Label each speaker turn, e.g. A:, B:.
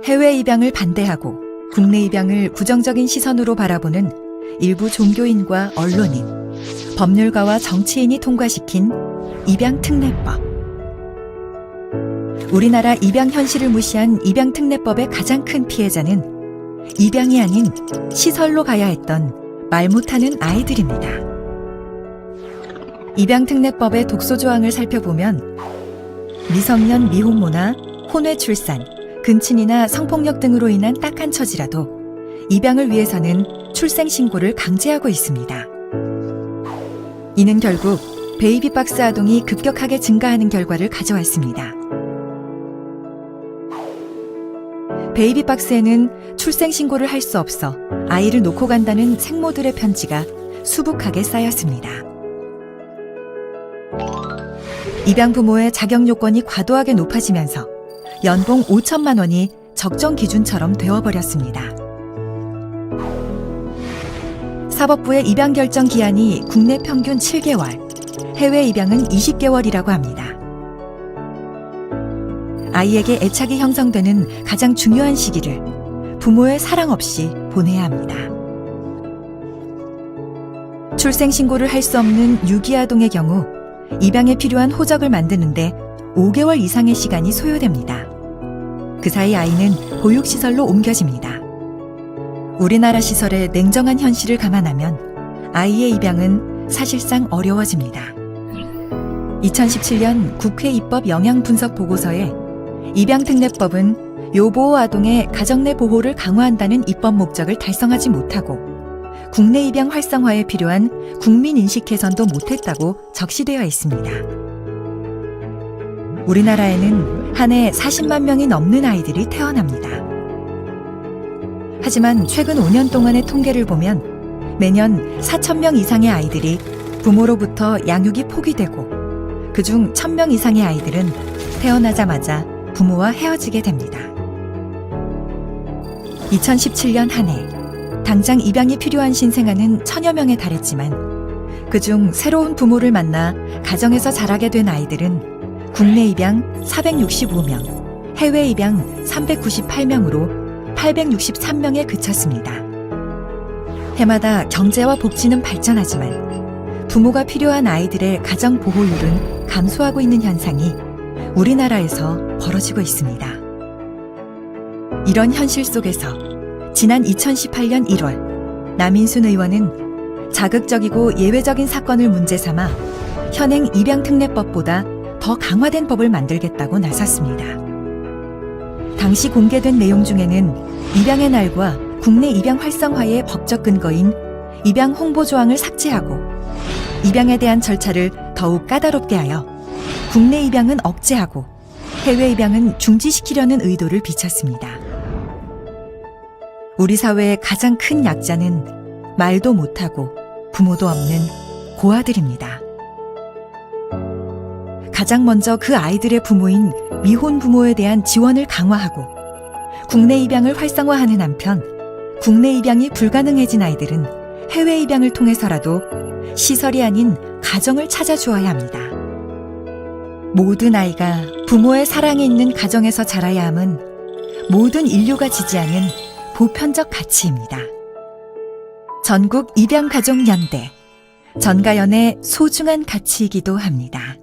A: 해외 입양을 반대하고 국내 입양을 부정적인 시선으로 바라보는 일부 종교인과 언론인, 법률가와 정치인이 통과시킨 입양특례법. 우리나라 입양 현실을 무시한 입양특례법의 가장 큰 피해자는 입양이 아닌 시설로 가야 했던 말 못하는 아이들입니다. 입양특례법의 독소조항을 살펴보면 미성년 미혼모나 혼외 출산, 근친이나 성폭력 등으로 인한 딱한 처지라도 입양을 위해서는 출생신고를 강제하고 있습니다. 이는 결국 베이비박스 아동이 급격하게 증가하는 결과를 가져왔습니다. 베이비박스에는 출생신고를 할 수 없어 아이를 놓고 간다는 생모들의 편지가 수북하게 쌓였습니다. 입양 부모의 자격 요건이 과도하게 높아지면서 연봉 5천만 원이 적정 기준처럼 되어버렸습니다. 사법부의 입양 결정 기한이 국내 평균 7개월, 해외 입양은 20개월이라고 합니다. 아이에게 애착이 형성되는 가장 중요한 시기를 부모의 사랑 없이 보내야 합니다. 출생신고를 할 수 없는 유기아동의 경우 입양에 필요한 호적을 만드는데 5개월 이상의 시간이 소요됩니다. 그 사이 아이는 보육시설로 옮겨집니다. 우리나라 시설의 냉정한 현실을 감안하면 아이의 입양은 사실상 어려워집니다. 2017년 국회 입법 영향 분석 보고서에 입양특례법은 요보호 아동의 가정 내 보호를 강화한다는 입법 목적을 달성하지 못하고 국내 입양 활성화에 필요한 국민인식 개선도 못했다고 적시되어 있습니다. 우리나라에는 한 해 40만 명이 넘는 아이들이 태어납니다. 하지만 최근 5년 동안의 통계를 보면 매년 4,000명 이상의 아이들이 부모로부터 양육이 포기되고 그중 1,000명 이상의 아이들은 태어나자마자 부모와 헤어지게 됩니다. 2017년 한 해 당장 입양이 필요한 신생아는 1,000여 명에 달했지만 그중 새로운 부모를 만나 가정에서 자라게 된 아이들은 국내 입양 465명, 해외 입양 398명으로 863명에 그쳤습니다. 해마다 경제와 복지는 발전하지만 부모가 필요한 아이들의 가정 보호율은 감소하고 있는 현상이 우리나라에서 벌어지고 있습니다. 이런 현실 속에서 지난 2018년 1월 남인순 의원은 자극적이고 예외적인 사건을 문제 삼아 현행 입양특례법보다 더 강화된 법을 만들겠다고 나섰습니다. 당시 공개된 내용 중에는 입양의 날과 국내 입양 활성화의 법적 근거인 입양 홍보 조항을 삭제하고 입양에 대한 절차를 더욱 까다롭게 하여 국내 입양은 억제하고 해외 입양은 중지시키려는 의도를 비쳤습니다. 우리 사회의 가장 큰 약자는 말도 못하고 부모도 없는 고아들입니다. 가장 먼저 그 아이들의 부모인 미혼 부모에 대한 지원을 강화하고 국내 입양을 활성화하는 한편 국내 입양이 불가능해진 아이들은 해외 입양을 통해서라도 시설이 아닌 가정을 찾아주어야 합니다. 모든 아이가 부모의 사랑이 있는 가정에서 자라야 함은 모든 인류가 지지하는 보편적 가치입니다. 전국 입양가족연대, 전가연의 소중한 가치이기도 합니다.